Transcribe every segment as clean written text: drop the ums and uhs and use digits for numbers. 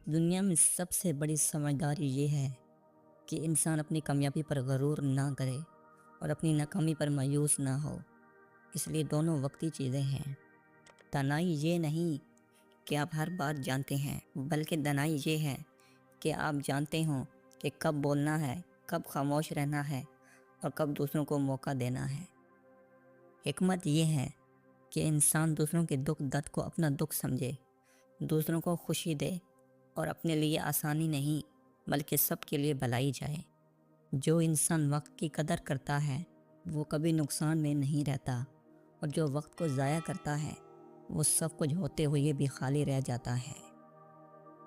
دنیا میں سب سے بڑی سمجھداری یہ ہے کہ انسان اپنی کامیابی پر غرور نہ کرے اور اپنی ناکامی پر مایوس نہ ہو، اس لیے دونوں وقتی چیزیں ہیں۔ دانائی یہ نہیں کہ آپ ہر بات جانتے ہیں، بلکہ دانائی یہ ہے کہ آپ جانتے ہوں کہ کب بولنا ہے، کب خاموش رہنا ہے اور کب دوسروں کو موقع دینا ہے۔ حکمت یہ ہے کہ انسان دوسروں کے دکھ درد کو اپنا دکھ سمجھے، دوسروں کو خوشی دے اور اپنے لیے آسانی نہیں بلکہ سب کے لیے بھلائی جائے۔ جو انسان وقت کی قدر کرتا ہے وہ کبھی نقصان میں نہیں رہتا، اور جو وقت کو ضائع کرتا ہے وہ سب کچھ ہوتے ہوئے بھی خالی رہ جاتا ہے۔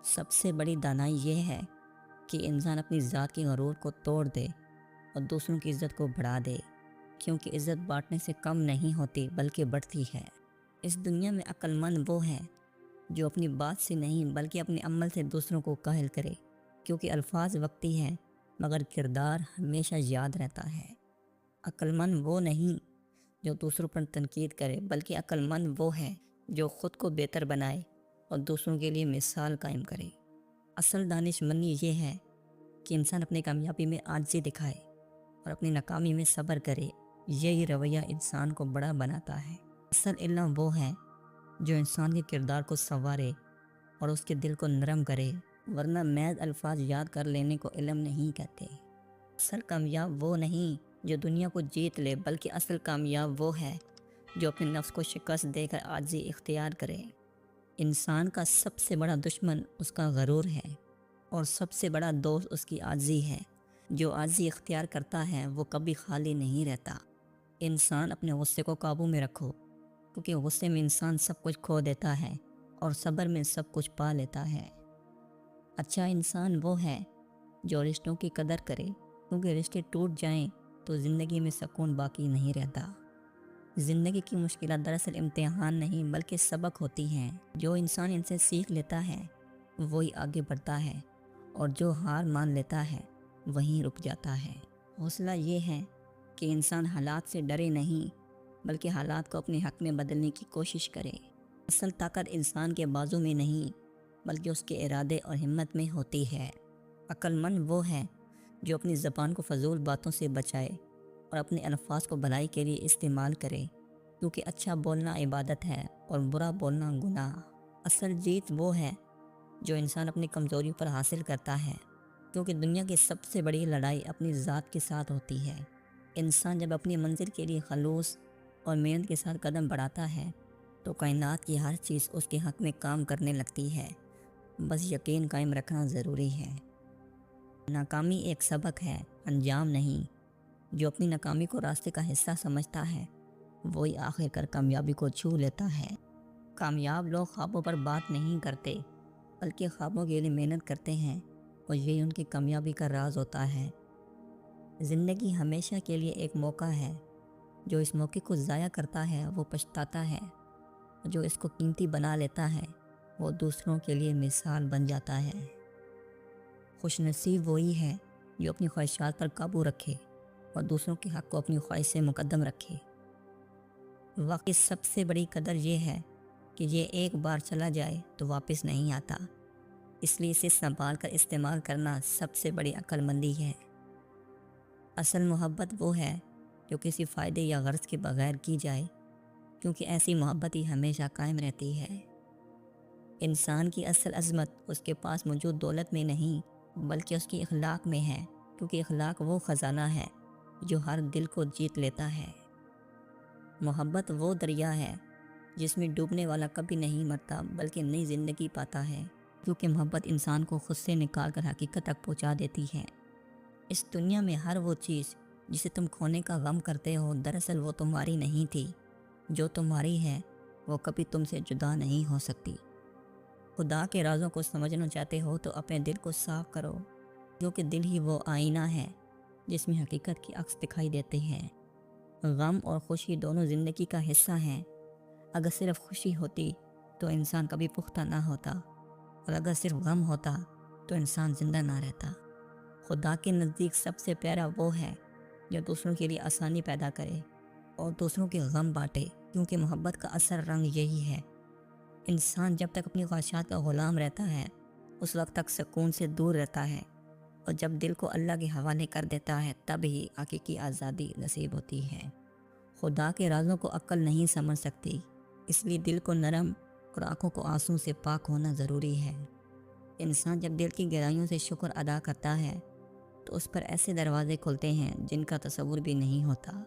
سب سے بڑی دانائی یہ ہے کہ انسان اپنی ذات کی غرور کو توڑ دے اور دوسروں کی عزت کو بڑھا دے، کیونکہ عزت بانٹنے سے کم نہیں ہوتی بلکہ بڑھتی ہے۔ اس دنیا میں عقل مند وہ ہے جو اپنی بات سے نہیں بلکہ اپنے عمل سے دوسروں کو کاہل کرے، کیونکہ الفاظ وقتی ہیں مگر کردار ہمیشہ یاد رہتا ہے۔ عقل مند وہ نہیں جو دوسروں پر تنقید کرے، بلکہ عقل مند وہ ہے جو خود کو بہتر بنائے اور دوسروں کے لیے مثال قائم کرے۔ اصل دانش مندی یہ ہے کہ انسان اپنی کامیابی میں عاجزی دکھائے اور اپنی ناکامی میں صبر کرے۔ یہی رویہ انسان کو بڑا بناتا ہے۔ اصل علم وہ ہے جو انسان کے کردار کو سنوارے اور اس کے دل کو نرم کرے، ورنہ محض الفاظ یاد کر لینے کو علم نہیں کہتے۔ اصل کامیاب وہ نہیں جو دنیا کو جیت لے، بلکہ اصل کامیاب وہ ہے جو اپنے نفس کو شکست دے کر عاجزی اختیار کرے۔ انسان کا سب سے بڑا دشمن اس کا غرور ہے اور سب سے بڑا دوست اس کی عاجزی ہے۔ جو عاجزی اختیار کرتا ہے وہ کبھی خالی نہیں رہتا۔ انسان اپنے غصے کو قابو میں رکھو، کیونکہ غصے میں انسان سب کچھ کھو دیتا ہے اور صبر میں سب کچھ پا لیتا ہے۔ اچھا انسان وہ ہے جو رشتوں کی قدر کرے، کیونکہ رشتے ٹوٹ جائیں تو زندگی میں سکون باقی نہیں رہتا۔ زندگی کی مشکلات دراصل امتحان نہیں بلکہ سبق ہوتی ہیں۔ جو انسان ان سے سیکھ لیتا ہے وہی آگے بڑھتا ہے، اور جو ہار مان لیتا ہے وہیں رک جاتا ہے۔ حوصلہ یہ ہے کہ انسان حالات سے ڈرے نہیں بلکہ حالات کو اپنے حق میں بدلنے کی کوشش کرے۔ اصل طاقت انسان کے بازو میں نہیں بلکہ اس کے ارادے اور ہمت میں ہوتی ہے۔ عقل مند وہ ہے جو اپنی زبان کو فضول باتوں سے بچائے اور اپنے الفاظ کو بھلائی کے لیے استعمال کرے، کیونکہ اچھا بولنا عبادت ہے اور برا بولنا گناہ۔ اصل جیت وہ ہے جو انسان اپنی کمزوریوں پر حاصل کرتا ہے، کیونکہ دنیا کی سب سے بڑی لڑائی اپنی ذات کے ساتھ ہوتی ہے۔ انسان جب اپنی منزل کے لیے خلوص اور محنت کے ساتھ قدم بڑھاتا ہے تو کائنات کی ہر چیز اس کے حق میں کام کرنے لگتی ہے۔ بس یقین قائم رکھنا ضروری ہے۔ ناکامی ایک سبق ہے، انجام نہیں۔ جو اپنی ناکامی کو راستے کا حصہ سمجھتا ہے وہی آخر کار کامیابی کو چھو لیتا ہے۔ کامیاب لوگ خوابوں پر بات نہیں کرتے بلکہ خوابوں کے لیے محنت کرتے ہیں، اور یہی ان کی کامیابی کا راز ہوتا ہے۔ زندگی ہمیشہ کے لیے ایک موقع ہے، جو اس موقع کو ضائع کرتا ہے وہ پچھتاتا ہے، اور جو اس کو قیمتی بنا لیتا ہے وہ دوسروں کے لیے مثال بن جاتا ہے۔ خوش نصیب وہی ہے جو اپنی خواہشات پر قابو رکھے اور دوسروں کے حق کو اپنی خواہش سے مقدم رکھے۔ وقت کی سب سے بڑی قدر یہ ہے کہ یہ ایک بار چلا جائے تو واپس نہیں آتا، اس لیے اسے سنبھال کر استعمال کرنا سب سے بڑی عقل مندی ہے۔ اصل محبت وہ ہے جو کسی فائدے یا غرض کے بغیر کی جائے، کیونکہ ایسی محبت ہی ہمیشہ قائم رہتی ہے۔ انسان کی اصل عظمت اس کے پاس موجود دولت میں نہیں بلکہ اس کی اخلاق میں ہے، کیونکہ اخلاق وہ خزانہ ہے جو ہر دل کو جیت لیتا ہے۔ محبت وہ دریا ہے جس میں ڈوبنے والا کبھی نہیں مرتا بلکہ نئی زندگی پاتا ہے، کیونکہ محبت انسان کو خود سے نکال کر حقیقت تک پہنچا دیتی ہے۔ اس دنیا میں ہر وہ چیز جسے تم کھونے کا غم کرتے ہو دراصل وہ تمہاری نہیں تھی۔ جو تمہاری ہے وہ کبھی تم سے جدا نہیں ہو سکتی۔ خدا کے رازوں کو سمجھنا چاہتے ہو تو اپنے دل کو صاف کرو، کیونکہ دل ہی وہ آئینہ ہے جس میں حقیقت کی عکس دکھائی دیتے ہیں۔ غم اور خوشی دونوں زندگی کا حصہ ہیں۔ اگر صرف خوشی ہوتی تو انسان کبھی پختہ نہ ہوتا، اور اگر صرف غم ہوتا تو انسان زندہ نہ رہتا۔ خدا کے نزدیک سب سے پیارا وہ ہے جو دوسروں کے لیے آسانی پیدا کرے اور دوسروں کے غم بانٹے، کیونکہ محبت کا اصل رنگ یہی ہے۔ انسان جب تک اپنی خواہشات کا غلام رہتا ہے اس وقت تک سکون سے دور رہتا ہے، اور جب دل کو اللہ کے حوالے کر دیتا ہے تب ہی حقیقی آزادی نصیب ہوتی ہے۔ خدا کے رازوں کو عقل نہیں سمجھ سکتی، اس لیے دل کو نرم اور آنکھوں کو آنسوں سے پاک ہونا ضروری ہے۔ انسان جب دل کی گہرائیوں سے شکر ادا کرتا ہے تو اس پر ایسے دروازے کھلتے ہیں جن کا تصور بھی نہیں ہوتا۔